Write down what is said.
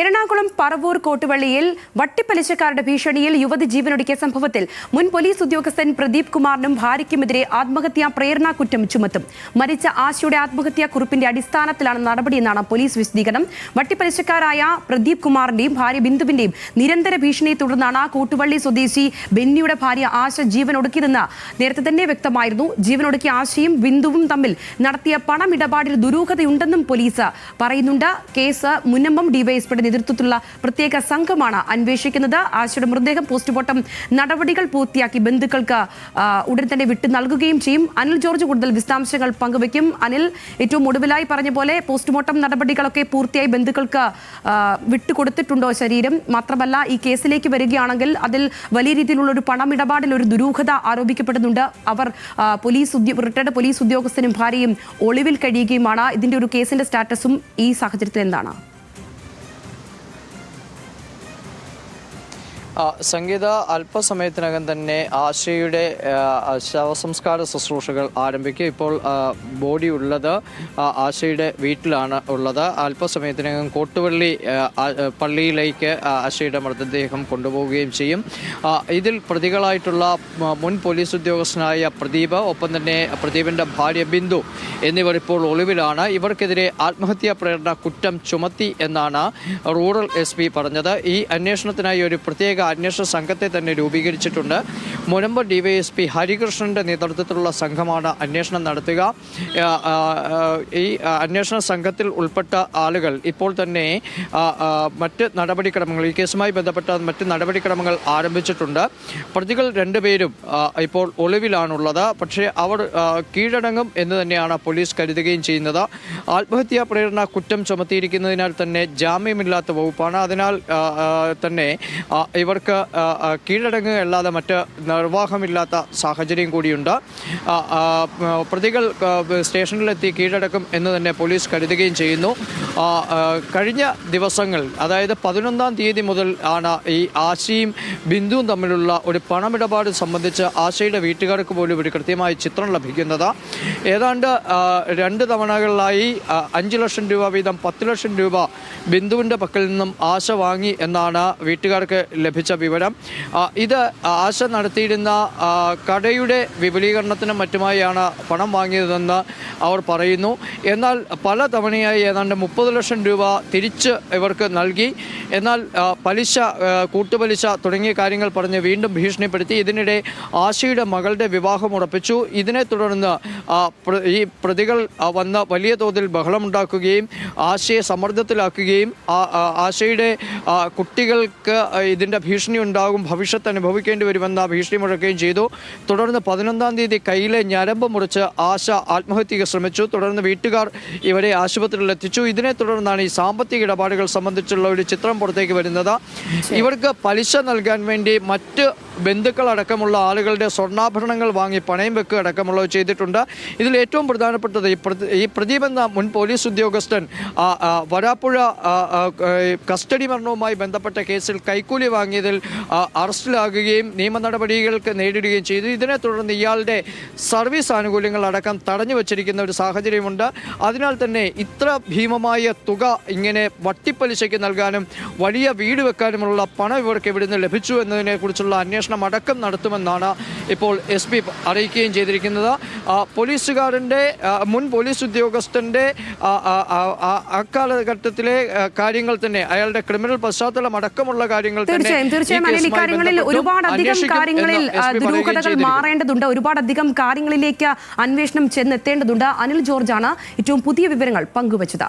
എറണാകുളം പറവൂർ കോട്ടുവള്ളിയിൽ വട്ടിപ്പലിശക്കാരുടെ ഭീഷണിയിൽ യുവതി ജീവനൊടുക്കിയ സംഭവത്തിൽ മുൻ പോലീസ് ഉദ്യോഗസ്ഥൻ പ്രദീപ് കുമാറിനും ഭാര്യയ്ക്കുമെതിരെ ആത്മഹത്യാ പ്രേരണാ കുറ്റം ചുമത്തും. മരിച്ച ആശയുടെ ആത്മഹത്യാ കുറിപ്പിന്റെ അടിസ്ഥാനത്തിലാണ് നടപടിയെന്നാണ് പോലീസ് വിശദീകരണം. വട്ടിപ്പലിശക്കാരായ പ്രദീപ് കുമാറിന്റെയും ഭാര്യ ബിന്ദുവിന്റെയും നിരന്തര ഭീഷണിയെ തുടർന്നാണ് കോട്ടുവള്ളി സ്വദേശി ബെന്നിയുടെ ഭാര്യ ആശ ജീവനൊടുക്കിയതെന്ന് നേരത്തെ തന്നെ വ്യക്തമായിരുന്നു. ജീവനൊടുക്കിയ ആശയും ബിന്ദുവും തമ്മിൽ നടത്തിയ പണമിടപാടിൽ ദുരൂഹതയുണ്ടെന്നും പോലീസ് പറയുന്നുണ്ട്. കേസ് മുനമ്പം ഡിവൈഎസ്പിയുടെ നേതൃത്വത്തിലുള്ള പ്രത്യേക സംഘമാണ് അന്വേഷിക്കുന്നത്. ആശയുടെ മൃതദേഹം പോസ്റ്റ്മോർട്ടം നടപടികൾ പൂർത്തിയാക്കി ബന്ധുക്കൾക്ക് ഉടൻ തന്നെ വിട്ടു നൽകുകയും ചെയ്യും. അനിൽ ജോർജ് കൂടുതൽ വിശദാംശങ്ങൾ പങ്കുവയ്ക്കും. അനിൽ, ഏറ്റവും ഒടുവിലായി പറഞ്ഞ പോലെ പോസ്റ്റ്മോർട്ടം നടപടികളൊക്കെ പൂർത്തിയായി ബന്ധുക്കൾക്ക് വിട്ടുകൊടുത്തിട്ടുണ്ടോ ശരീരം? മാത്രമല്ല, ഈ കേസിലേക്ക് വരികയാണെങ്കിൽ അതിൽ വലിയ രീതിയിലുള്ള ഒരു പണമിടപാടിൽ ഒരു ദുരൂഹത ആരോപിക്കപ്പെടുന്നുണ്ട്. അവർ റിട്ടയർഡ് പോലീസ് ഉദ്യോഗസ്ഥനും ഭാര്യയും ഒളിവിൽ കഴിയുകയുമാണ്. ഇതിന്റെ ഒരു കേസിന്റെ സ്റ്റാറ്റസും ഈ സാഹചര്യത്തിൽ എന്താണ്? സംഗീത, അല്പസമയത്തിനകം തന്നെ ആശയുടെ ശവസംസ്കാര ശുശ്രൂഷകൾ ആരംഭിക്കും. ഇപ്പോൾ ബോഡി ഉള്ളത് ആശയുടെ വീട്ടിലാണ് ഉള്ളത്. അല്പസമയത്തിനകം കോട്ടുവള്ളി പള്ളിയിലേക്ക് ആശയുടെ മൃതദേഹം കൊണ്ടുപോവുകയും ചെയ്യും. ഇതിൽ പ്രതികളായിട്ടുള്ള മുൻ പോലീസ് ഉദ്യോഗസ്ഥനായ പ്രദീപ്, ഒപ്പം തന്നെ പ്രദീപിൻ്റെ ഭാര്യ ബിന്ദു എന്നിവർ ഇപ്പോൾ ഒളിവിലാണ്. ഇവർക്കെതിരെ ആത്മഹത്യാ പ്രേരണ കുറ്റം ചുമത്തി എന്നാണ് റൂറൽ SP പറഞ്ഞത്. ഈ അന്വേഷണത്തിനായി ഒരു പ്രത്യേക അന്വേഷണ സംഘത്തെ തന്നെ രൂപീകരിച്ചിട്ടുണ്ട്. മുനമ്പം ഡിവൈഎസ്പി ഹരികൃഷ്ണന്റെ നേതൃത്വത്തിലുള്ള സംഘമാണ് അന്വേഷണം നടത്തുക. ഈ അന്വേഷണ സംഘത്തിൽ ഉൾപ്പെട്ട ആളുകൾ ഇപ്പോൾ തന്നെ മറ്റ് നടപടിക്രമങ്ങൾ, ഈ കേസുമായി ബന്ധപ്പെട്ട മറ്റ് നടപടിക്രമങ്ങൾ ആരംഭിച്ചിട്ടുണ്ട്. പ്രതികൾ രണ്ടുപേരും ഇപ്പോൾ ഒളിവിലാണുള്ളത്. പക്ഷേ അവർ കീഴടങ്ങും എന്ന് തന്നെയാണ് പോലീസ് കരുതുകയും ചെയ്യുന്നത്. ആത്മഹത്യാ പ്രേരണ കുറ്റം ചുമത്തിയിരിക്കുന്നതിനാൽ തന്നെ ജാമ്യമില്ലാത്ത വകുപ്പാണ്. അതിനാൽ തന്നെ ഇവർക്ക് കീഴടങ്ങുകയല്ലാതെ മറ്റ് നിർവാഹമില്ലാത്ത സാഹചര്യം കൂടിയുണ്ട്. പ്രതികൾ സ്റ്റേഷനിലെത്തി കീഴടക്കും എന്ന് തന്നെ പോലീസ് കരുതുകയും ചെയ്യുന്നു. കഴിഞ്ഞ ദിവസങ്ങൾ, അതായത് 11-ാം തീയതി മുതൽ ആണ് ഈ ആശയും ബിന്ദുവും തമ്മിലുള്ള ഒരു പണമിടപാട് സംബന്ധിച്ച് ആശയുടെ വീട്ടുകാർക്ക് പോലും ഒരു കൃത്യമായ ചിത്രം ലഭിക്കുന്നത്. ഏതാണ്ട് 2 തവണകളിലായി 5 ലക്ഷം രൂപ വീതം 10 ലക്ഷം രൂപ ബിന്ദുവിൻ്റെ പക്കൽ നിന്നും ആശ വാങ്ങി എന്നാണ് വീട്ടുകാർക്ക് ലഭിച്ച വിവരം. ഇത് ആശ നടത്തിയിരുന്ന കടയുടെ വിപുലീകരണത്തിനും മറ്റുമായാണ് പണം വാങ്ങിയതെന്ന് അവർ പറയുന്നു. എന്നാൽ പല തവണയായി ഏതാണ്ട് 30 ലക്ഷം രൂപ തിരിച്ച് ഇവർക്ക് നൽകി. എന്നാൽ പലിശ, കൂട്ടുപലിശ തുടങ്ങിയ കാര്യങ്ങൾ പറഞ്ഞ് വീണ്ടും ഭീഷണിപ്പെടുത്തി. ഇതിനിടെ ആശയുടെ മകളുടെ വിവാഹം ഉറപ്പിച്ചു. ഇതിനെ തുടർന്ന് ഈ പ്രതികൾ വന്ന് വലിയ തോതിൽ ബഹളമുണ്ടാക്കുകയും ആശയെ സമ്മർദ്ദത്തിലാക്കുകയും ആശയുടെ കുട്ടികൾക്ക് ഇതിൻ്റെ ഭീഷണി ഉണ്ടാകും, ഭവിഷ്യത്ത് അനുഭവിക്കേണ്ടി വരുമെന്ന ഭീഷണി മുഴക്കുകയും ചെയ്തു. തുടർന്ന് 11-ാം തീയതി കയ്യിലെ ഞരമ്പ് മുറിച്ച് ആശ ആത്മഹത്യക്ക് ശ്രമിച്ചു. തുടർന്ന് വീട്ടുകാർ ഇവരെ ആശുപത്രിയിൽ എത്തിച്ചു. ഇതിനെ തുടർന്നാണ് ഈ സാമ്പത്തിക ഇടപാടുകൾ സംബന്ധിച്ചുള്ള ഒരു ചിത്രം പുറത്തേക്ക് വരുന്നത്. ഇവർക്ക് പലിശ നൽകാൻ വേണ്ടി മറ്റ് ബന്ധുക്കളടക്കമുള്ള ആളുകളുടെ സ്വർണ്ണാഭരണങ്ങൾ വാങ്ങി പണയം വെക്കുക അടക്കമുള്ളവ ചെയ്തിട്ടുണ്ട്. ഇതിൽ ഏറ്റവും പ്രധാനപ്പെട്ടത് ഈ പ്രദീപ് എന്ന മുൻ പോലീസ് ഉദ്യോഗസ്ഥൻ വരാപ്പുഴ കസ്റ്റഡി മരണവുമായി ബന്ധപ്പെട്ട കേസിൽ കൈക്കൂലി വാങ്ങിയതിൽ അറസ്റ്റിലാകുകയും നിയമ നടപടികൾക്ക് നേരിടുകയും ചെയ്തു. ഇതിനെ തുടർന്ന് ഇയാളുടെ സർവീസ് ആനുകൂല്യങ്ങൾ അടക്കം തടഞ്ഞു വച്ചിരിക്കുന്ന ഒരു സാഹചര്യമുണ്ട്. അതിനാൽ തന്നെ ഇത്ര ഭീമമായ തുക ഇങ്ങനെ വട്ടിപ്പലിശയ്ക്ക് നൽകാനും വലിയ വീട് വെക്കാനുമുള്ള പണം ഇവർക്ക് എവിടുന്ന് ലഭിച്ചു എന്നതിനെക്കുറിച്ചുള്ള അന്വേഷണം അടക്കം നടത്തുമെന്നാണ് ഇപ്പോൾ SP അറിയിക്കുകയും ചെയ്തിരിക്കുന്നത്. പോലീസുകാരൻ്റെ മുൻ പോലീസ് ഉദ്യോഗസ്ഥൻ്റെ അക്കാലഘട്ടത്തിലെ കാര്യങ്ങൾ തന്നെ, അയാളുടെ ക്രിമിനൽ പശ്ചാത്തലം അടക്കമുള്ള കാര്യങ്ങൾ തീർച്ചയായും ഒരുപാടധികം കാര്യങ്ങളിൽ ദുരൂഹതകൾ മാറേണ്ടതുണ്ട്. ഒരുപാടധികം കാര്യങ്ങളിലേക്ക് അന്വേഷണം ചെന്നെത്തേണ്ടതുണ്ട്. അനിൽ ജോർജാണ് ഏറ്റവും പുതിയ വിവരങ്ങൾ പങ്കുവച്ചത്.